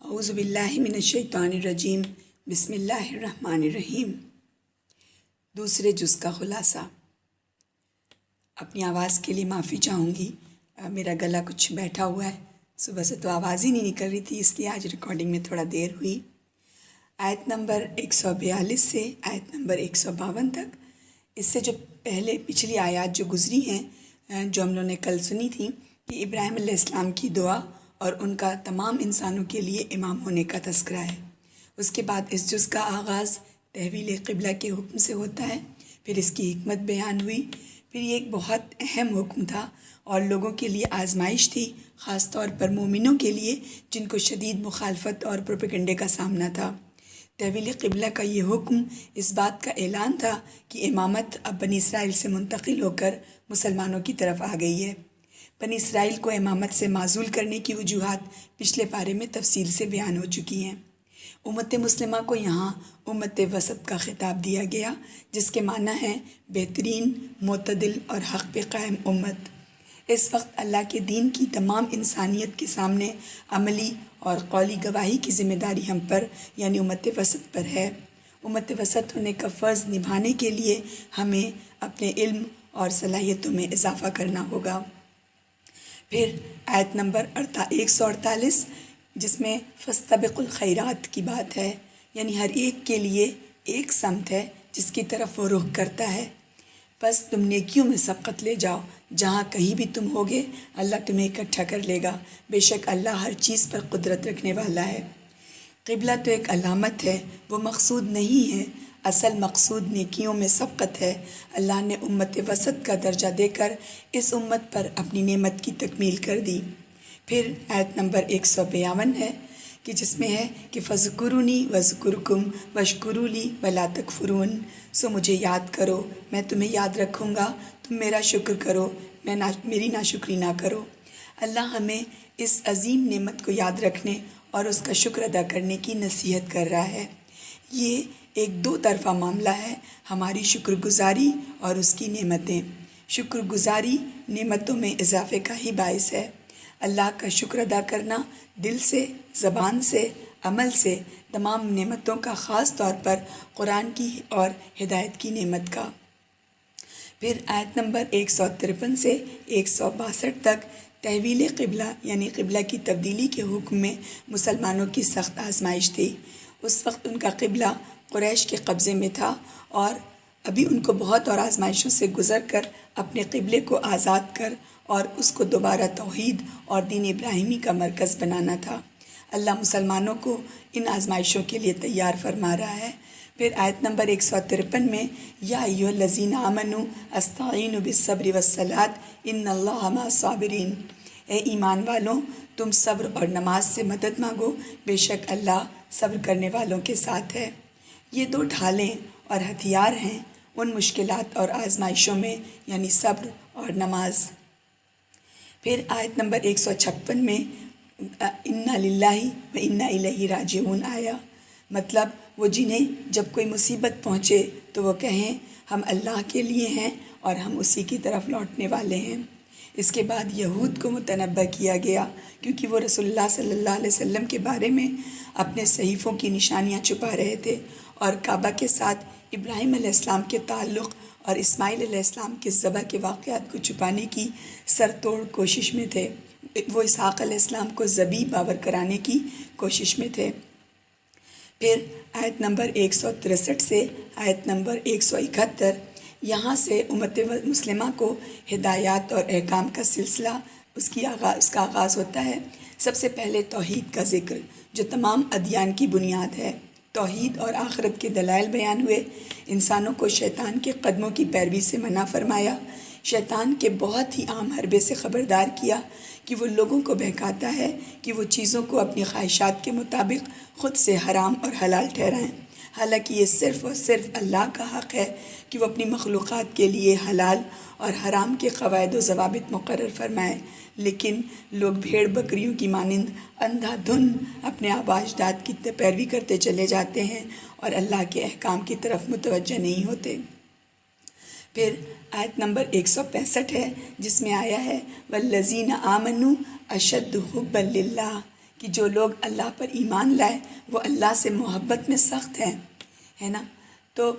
اعوذ باللہ من الشیطان الرجیم بسم اللہ الرحمن الرحیم۔ دوسرے جز کا خلاصہ۔ اپنی آواز کے لیے معافی چاہوں گی، میرا گلا کچھ بیٹھا ہوا ہے، صبح سے تو آواز ہی نہیں نکل رہی تھی، اس لیے آج ریکارڈنگ میں تھوڑا دیر ہوئی۔ آیت نمبر 142 سے آیت نمبر 152 تک، اس سے جو پہلے پچھلی آیات جو گزری ہیں، جو ہم لوگوں نے کل سنی تھی، کہ ابراہیم علیہ السلام کی دعا اور ان کا تمام انسانوں کے لیے امام ہونے کا تذکرہ ہے۔ اس کے بعد اس جز کا آغاز تحویل قبلہ کے حکم سے ہوتا ہے، پھر اس کی حکمت بیان ہوئی، پھر یہ ایک بہت اہم حکم تھا اور لوگوں کے لیے آزمائش تھی، خاص طور پر مومنوں کے لیے جن کو شدید مخالفت اور پروپیگنڈے کا سامنا تھا۔ تحویل قبلہ کا یہ حکم اس بات کا اعلان تھا کہ امامت اب بنی اسرائیل سے منتقل ہو کر مسلمانوں کی طرف آ گئی ہے۔ بنی اسرائیل کو امامت سے معزول کرنے کی وجوہات پچھلے پارے میں تفصیل سے بیان ہو چکی ہیں۔ امت مسلمہ کو یہاں امت وسط کا خطاب دیا گیا، جس کے معنی ہیں بہترین، معتدل اور حق پہ قائم امت۔ اس وقت اللہ کے دین کی تمام انسانیت کے سامنے عملی اور قولی گواہی کی ذمہ داری ہم پر یعنی امت وسط پر ہے۔ امت وسط ہونے کا فرض نبھانے کے لیے ہمیں اپنے علم اور صلاحیتوں میں اضافہ کرنا ہوگا۔ پھر آیت نمبر 148 جس میں فاستبقوا الخیرات کی بات ہے، یعنی ہر ایک کے لیے ایک سمت ہے جس کی طرف وہ رخ کرتا ہے۔ بس تم نیکیوں میں سبقت لے جاؤ، جہاں کہیں بھی تم ہوگے اللہ تمہیں اکٹھا کر لے گا، بے شک اللہ ہر چیز پر قدرت رکھنے والا ہے۔ قبلہ تو ایک علامت ہے، وہ مقصود نہیں ہے، اصل مقصود نیکیوں میں سبقت ہے۔ اللہ نے امت وسط کا درجہ دے کر اس امت پر اپنی نعمت کی تکمیل کر دی۔ پھر آیت نمبر 152 ہے کہ جس میں ہے کہ فَاذْكُرُونِي وَاذْكُرْكُمْ وَاشْكُرُوا لِي وَلَا تَكْفُرُونَ، سو مجھے یاد کرو، میں تمہیں یاد رکھوں گا، تم میرا شکر کرو، میری ناشکری نہ کرو۔ اللہ ہمیں اس عظیم نعمت کو یاد رکھنے اور اس کا شکر ادا کرنے کی نصیحت کر رہا ہے۔ یہ ایک دو طرفہ معاملہ ہے، ہماری شکر گزاری اور اس کی نعمتیں۔ شکر گزاری نعمتوں میں اضافے کا ہی باعث ہے۔ اللہ کا شکر ادا کرنا دل سے، زبان سے، عمل سے، تمام نعمتوں کا، خاص طور پر قرآن کی اور ہدایت کی نعمت کا۔ پھر آیت نمبر 153 سے 162 تک تحویل قبلہ یعنی قبلہ کی تبدیلی کے حکم میں مسلمانوں کی سخت آزمائش تھی۔ اس وقت ان کا قبلہ قریش کے قبضے میں تھا اور ابھی ان کو بہت اور آزمائشوں سے گزر کر اپنے قبلے کو آزاد کر اور اس کو دوبارہ توحید اور دین ابراہیمی کا مرکز بنانا تھا۔ اللہ مسلمانوں کو ان آزمائشوں کے لیے تیار فرما رہا ہے۔ پھر آیت نمبر 153 میں یا ایھا الذین آمنوا استعینوا بالصبر والصلاۃ ان اللہ مع الصابرین، اے ایمان والوں تم صبر اور نماز سے مدد مانگو، بے شک اللہ صبر کرنے والوں کے ساتھ ہے۔ یہ دو ڈھالیں اور ہتھیار ہیں ان مشکلات اور آزمائشوں میں، یعنی صبر اور نماز۔ پھر آیت نمبر 156 میں انا للہ و انا الیہ راجعون آیا، مطلب وہ جنہیں جب کوئی مصیبت پہنچے تو وہ کہیں ہم اللہ کے لیے ہیں اور ہم اسی کی طرف لوٹنے والے ہیں۔ اس کے بعد یہود کو متنبہ کیا گیا، کیونکہ وہ رسول اللہ صلی اللہ علیہ وسلم کے بارے میں اپنے صحیفوں کی نشانیاں چھپا رہے تھے اور کعبہ کے ساتھ ابراہیم علیہ السلام کے تعلق اور اسماعیل علیہ السلام کے ذبح کے واقعات کو چھپانے کی سر توڑ کوشش میں تھے۔ وہ اسحاق علیہ السلام کو ذبیح باور کرانے کی کوشش میں تھے۔ پھر آیت نمبر 163 سے آیت نمبر 171، یہاں سے امت مسلمہ کو ہدایات اور احکام کا سلسلہ اس کا آغاز ہوتا ہے۔ سب سے پہلے توحید کا ذکر جو تمام ادیان کی بنیاد ہے۔ توحید اور آخرت کے دلائل بیان ہوئے، انسانوں کو شیطان کے قدموں کی پیروی سے منع فرمایا، شیطان کے بہت ہی عام حربے سے خبردار کیا کہ وہ لوگوں کو بہکاتا ہے کہ وہ چیزوں کو اپنی خواہشات کے مطابق خود سے حرام اور حلال ٹھہرائیں، حالانکہ یہ صرف اور صرف اللہ کا حق ہے کہ وہ اپنی مخلوقات کے لیے حلال اور حرام کے قواعد و ضوابط مقرر فرمائے، لیکن لوگ بھیڑ بکریوں کی مانند اندھا دھن اپنے آباء اجداد کی پیروی کرتے چلے جاتے ہیں اور اللہ کے احکام کی طرف متوجہ نہیں ہوتے۔ پھر آیت نمبر 165 ہے جس میں آیا ہے والذین آمنوا اشد حبا للہ، کہ جو لوگ اللہ پر ایمان لائے وہ اللہ سے محبت میں سخت ہیں، ہے نا؟ تو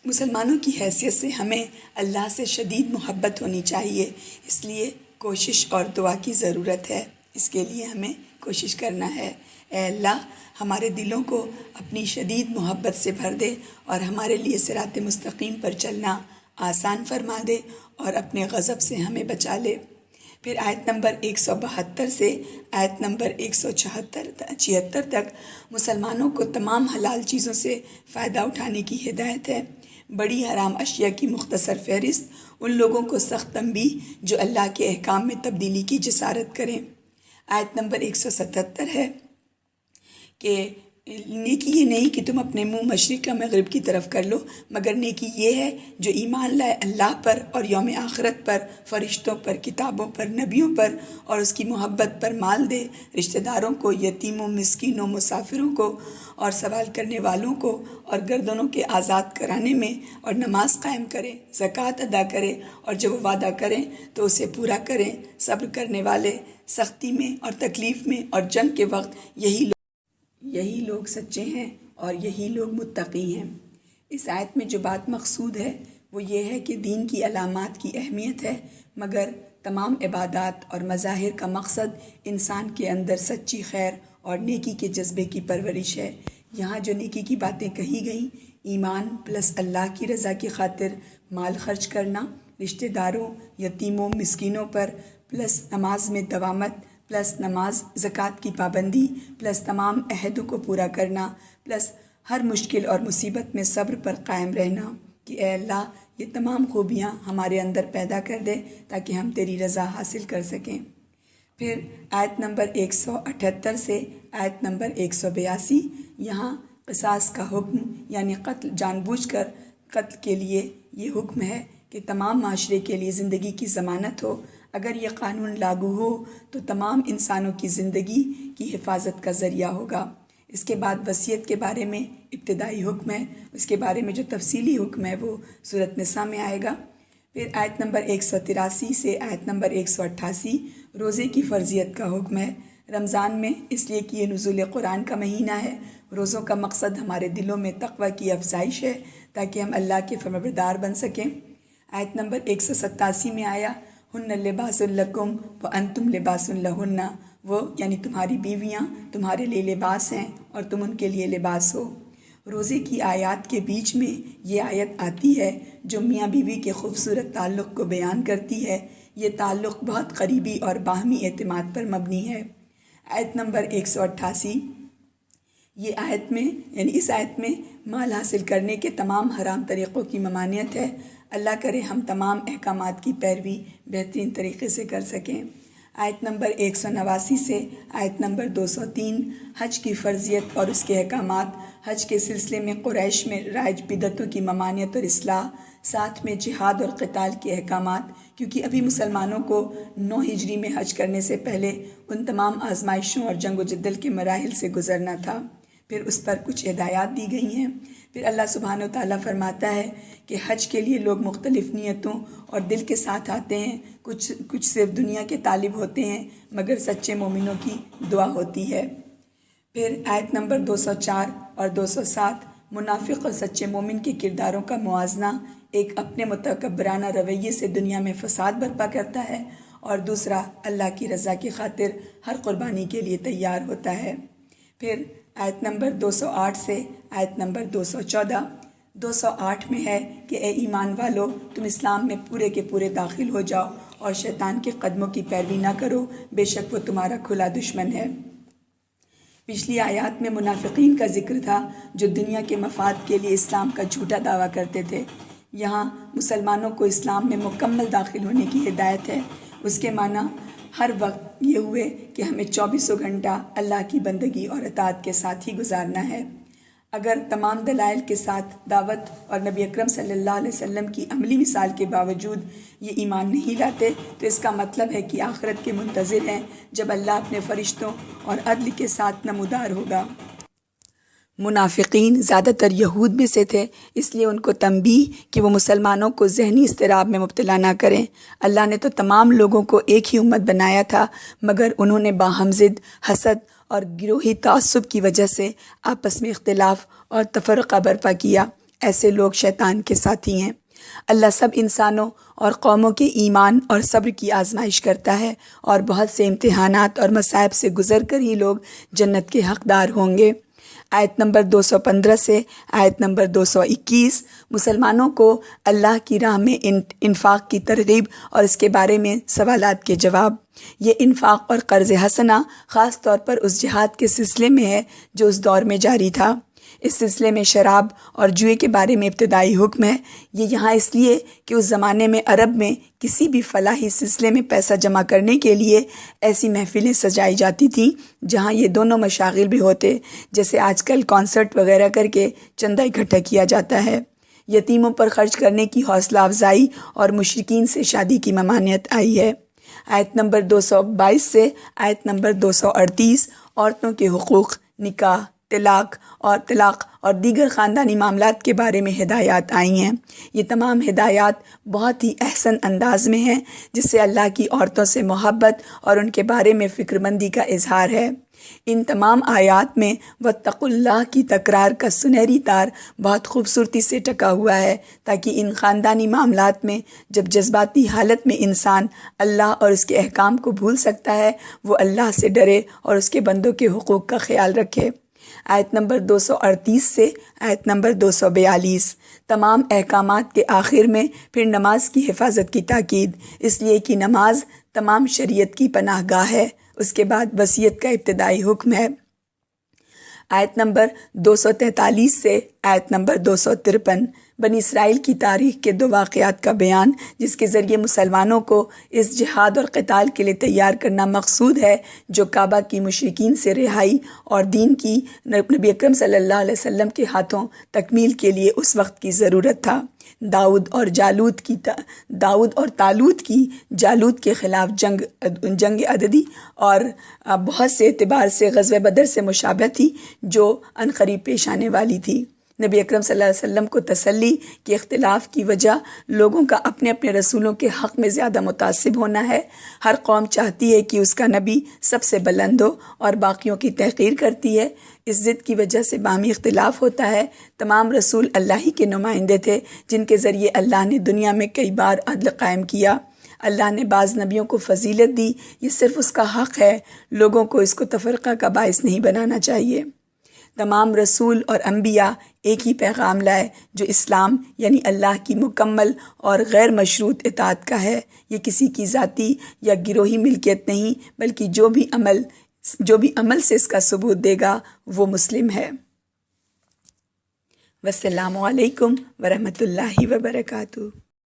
مسلمانوں کی حیثیت سے ہمیں اللہ سے شدید محبت ہونی چاہیے، اس لیے کوشش اور دعا کی ضرورت ہے۔ اس کے لیے ہمیں کوشش کرنا ہے، اے اللہ ہمارے دلوں کو اپنی شدید محبت سے بھر دے اور ہمارے لیے صراط مستقیم پر چلنا آسان فرما دے اور اپنے غضب سے ہمیں بچا لے۔ پھر آیت نمبر 172 سے آیت نمبر 176 تک مسلمانوں کو تمام حلال چیزوں سے فائدہ اٹھانے کی ہدایت ہے۔ بڑی حرام اشیاء کی مختصر فہرست، ان لوگوں کو سخت تنبیہ جو اللہ کے احکام میں تبدیلی کی جسارت کریں۔ آیت نمبر 177 ہے کہ نیکی یہ نہیں کہ تم اپنے منہ مشرق یا مغرب کی طرف کر لو، مگر نیکی یہ ہے جو ایمان لائے اللہ پر اور یوم آخرت پر، فرشتوں پر، کتابوں پر، نبیوں پر، اور اس کی محبت پر مال دے، رشتہ داروں کو، یتیموں، مسکینوں، مسافروں کو، اور سوال کرنے والوں کو، اور گردنوں کے آزاد کرانے میں، اور نماز قائم کریں، زکوٰۃ ادا کریں، اور جب وہ وعدہ کریں تو اسے پورا کریں۔ صبر کرنے والے سختی میں اور تکلیف میں اور جنگ کے وقت یہی لوگ سچے ہیں اور یہی لوگ متقی ہیں۔ اس آیت میں جو بات مقصود ہے وہ یہ ہے کہ دین کی علامات کی اہمیت ہے، مگر تمام عبادات اور مظاہر کا مقصد انسان کے اندر سچی خیر اور نیکی کے جذبے کی پرورش ہے۔ یہاں جو نیکی کی باتیں کہی گئیں، ایمان پلس اللہ کی رضا کی خاطر مال خرچ کرنا، رشتہ داروں، یتیموں، مسکینوں پر، پلس نماز میں دوامت، پلس نماز، زکوٰۃ کی پابندی، پلس تمام عہدوں کو پورا کرنا، پلس ہر مشکل اور مصیبت میں صبر پر قائم رہنا، کہ اے اللہ یہ تمام خوبیاں ہمارے اندر پیدا کر دے تاکہ ہم تیری رضا حاصل کر سکیں۔ پھر آیت نمبر 178 سے آیت نمبر 182، یہاں قصاص کا حکم، یعنی قتل، جان بوجھ کر قتل کے لیے یہ حکم ہے کہ تمام معاشرے کے لیے زندگی کی ضمانت ہو۔ اگر یہ قانون لاگو ہو تو تمام انسانوں کی زندگی کی حفاظت کا ذریعہ ہوگا۔ اس کے بعد وصیت کے بارے میں ابتدائی حکم ہے، اس کے بارے میں جو تفصیلی حکم ہے وہ سورۃ نساء میں آئے گا۔ پھر آیت نمبر 183 سے آیت نمبر 188 روزے کی فرضیت کا حکم ہے۔ رمضان میں اس لیے کہ یہ نزول قرآن کا مہینہ ہے، روزوں کا مقصد ہمارے دلوں میں تقوی کی افزائش ہے تاکہ ہم اللہ کے فرمانبردار بن سکیں۔ آیت نمبر 187 میں آیا ہن لباس لکم وانتم لباس لہن، وہ یعنی تمہاری بیویاں تمہارے لیے لباس ہیں اور تم ان کے لیے لباس ہو۔ روزے کی آیات کے بیچ میں یہ آیت آتی ہے جو میاں بیوی کے خوبصورت تعلق کو بیان کرتی ہے۔ یہ تعلق بہت قریبی اور باہمی اعتماد پر مبنی ہے۔ آیت نمبر 188، یہ آیت میں یعنی اس آیت میں مال حاصل کرنے کے تمام حرام طریقوں کی ممانعت ہے۔ اللہ کرے ہم تمام احکامات کی پیروی بہترین طریقے سے کر سکیں۔ آیت نمبر 189 سے آیت نمبر 203 حج کی فرضیت اور اس کے احکامات، حج کے سلسلے میں قریش میں رائج بدعتوں کی ممانعت اور اصلاح، ساتھ میں جہاد اور قتال کے احکامات، کیونکہ ابھی مسلمانوں کو 9 ہجری میں حج کرنے سے پہلے ان تمام آزمائشوں اور جنگ و جدل کے مراحل سے گزرنا تھا۔ پھر اس پر کچھ ہدایات دی گئی ہیں۔ پھر اللہ سبحانہ وتعالیٰ فرماتا ہے کہ حج کے لیے لوگ مختلف نیتوں اور دل کے ساتھ آتے ہیں، کچھ صرف دنیا کے طالب ہوتے ہیں، مگر سچے مومنوں کی دعا ہوتی ہے۔ پھر آیت نمبر 204 اور 207 منافق اور سچے مومن کے کرداروں کا موازنہ، ایک اپنے متکبرانہ رویے سے دنیا میں فساد برپا کرتا ہے اور دوسرا اللہ کی رضا کی خاطر ہر قربانی کے لیے تیار ہوتا ہے۔ پھر آیت نمبر 208 سے آیت نمبر 214، 208 میں ہے کہ اے ایمان والو تم اسلام میں پورے کے پورے داخل ہو جاؤ اور شیطان کے قدموں کی پیروی نہ کرو، بے شک وہ تمہارا کھلا دشمن ہے۔ پچھلی آیات میں منافقین کا ذکر تھا جو دنیا کے مفاد کے لیے اسلام کا جھوٹا دعویٰ کرتے تھے۔ یہاں مسلمانوں کو اسلام میں مکمل داخل ہونے کی ہدایت ہے۔ اس کے معنی ہر وقت یہ ہوئے کہ ہمیں 24 گھنٹہ اللہ کی بندگی اور اطاعت کے ساتھ ہی گزارنا ہے۔ اگر تمام دلائل کے ساتھ دعوت اور نبی اکرم صلی اللہ علیہ وسلم کی عملی مثال کے باوجود یہ ایمان نہیں لاتے تو اس کا مطلب ہے کہ آخرت کے منتظر ہیں جب اللہ اپنے فرشتوں اور عدل کے ساتھ نمودار ہوگا۔ منافقین زیادہ تر یہود میں سے تھے، اس لیے ان کو تنبیہ کہ وہ مسلمانوں کو ذہنی اضطراب میں مبتلا نہ کریں۔ اللہ نے تو تمام لوگوں کو ایک ہی امت بنایا تھا، مگر انہوں نے باہم ضد، حسد اور گروہی تعصب کی وجہ سے آپس میں اختلاف اور تفرقہ برپا کیا، ایسے لوگ شیطان کے ساتھی ہیں۔ اللہ سب انسانوں اور قوموں کے ایمان اور صبر کی آزمائش کرتا ہے، اور بہت سے امتحانات اور مصائب سے گزر کر ہی لوگ جنت کے حقدار ہوں گے۔ آیت نمبر 215 سے آیت نمبر 221 مسلمانوں کو اللہ کی راہ میں انفاق کی ترغیب اور اس کے بارے میں سوالات کے جواب۔ یہ انفاق اور قرض حسنہ خاص طور پر اس جہاد کے سلسلے میں ہے جو اس دور میں جاری تھا۔ اس سلسلے میں شراب اور جوئے کے بارے میں ابتدائی حکم ہے۔ یہ یہاں اس لیے کہ اس زمانے میں عرب میں کسی بھی فلاحی سلسلے میں پیسہ جمع کرنے کے لیے ایسی محفلیں سجائی جاتی تھیں جہاں یہ دونوں مشاغل بھی ہوتے، جیسے آج کل کانسرٹ وغیرہ کر کے چندہ اکٹھا کیا جاتا ہے۔ یتیموں پر خرچ کرنے کی حوصلہ افزائی اور مشرکین سے شادی کی ممانعت آئی ہے۔ آیت نمبر 222 سے آیت نمبر 238 عورتوں کے حقوق، نکاح، طلاق اور دیگر خاندانی معاملات کے بارے میں ہدایات آئی ہیں۔ یہ تمام ہدایات بہت ہی احسن انداز میں ہیں، جس سے اللہ کی عورتوں سے محبت اور ان کے بارے میں فکر مندی کا اظہار ہے۔ ان تمام آیات میں واتقوا اللہ کی تکرار کا سنہری تار بہت خوبصورتی سے ٹکا ہوا ہے، تاکہ ان خاندانی معاملات میں جب جذباتی حالت میں انسان اللہ اور اس کے احکام کو بھول سکتا ہے، وہ اللہ سے ڈرے اور اس کے بندوں کے حقوق کا خیال رکھے۔ آیت نمبر 238 سے آیت نمبر 242 تمام احکامات کے آخر میں پھر نماز کی حفاظت کی تاکید، اس لیے کہ نماز تمام شریعت کی پناہ گاہ ہے۔ اس کے بعد وصیت کا ابتدائی حکم ہے۔ آیت نمبر 243 سے آیت نمبر 253 بنی اسرائیل کی تاریخ کے 2 واقعات کا بیان، جس کے ذریعے مسلمانوں کو اس جہاد اور قتال کے لیے تیار کرنا مقصود ہے جو کعبہ کی مشرکین سے رہائی اور دین کی نبی اکرم صلی اللہ علیہ وسلم کے ہاتھوں تکمیل کے لیے اس وقت کی ضرورت تھا۔ داؤد اور طالوت کی جالوت کے خلاف جنگ عددی اور بہت سے اعتبار سے غزوہ بدر سے مشابہ تھی، جو عنقریب پیش آنے والی تھی۔ نبی اکرم صلی اللہ علیہ وسلم کو تسلی کہ اختلاف کی وجہ لوگوں کا اپنے اپنے رسولوں کے حق میں زیادہ متعصب ہونا ہے۔ ہر قوم چاہتی ہے کہ اس کا نبی سب سے بلند ہو اور باقیوں کی تحقیر کرتی ہے۔ اس ضد کی وجہ سے باہمی اختلاف ہوتا ہے۔ تمام رسول اللہ ہی کے نمائندے تھے، جن کے ذریعے اللہ نے دنیا میں کئی بار عدل قائم کیا۔ اللہ نے بعض نبیوں کو فضیلت دی، یہ صرف اس کا حق ہے، لوگوں کو اس کو تفرقہ کا باعث نہیں بنانا چاہیے۔ تمام رسول اور انبیاء ایک ہی پیغام لائے جو اسلام یعنی اللہ کی مکمل اور غیر مشروط اطاعت کا ہے۔ یہ کسی کی ذاتی یا گروہی ملکیت نہیں، بلکہ جو بھی عمل سے اس کا ثبوت دے گا وہ مسلم ہے۔ والسلام علیکم ورحمۃ اللہ وبرکاتہ۔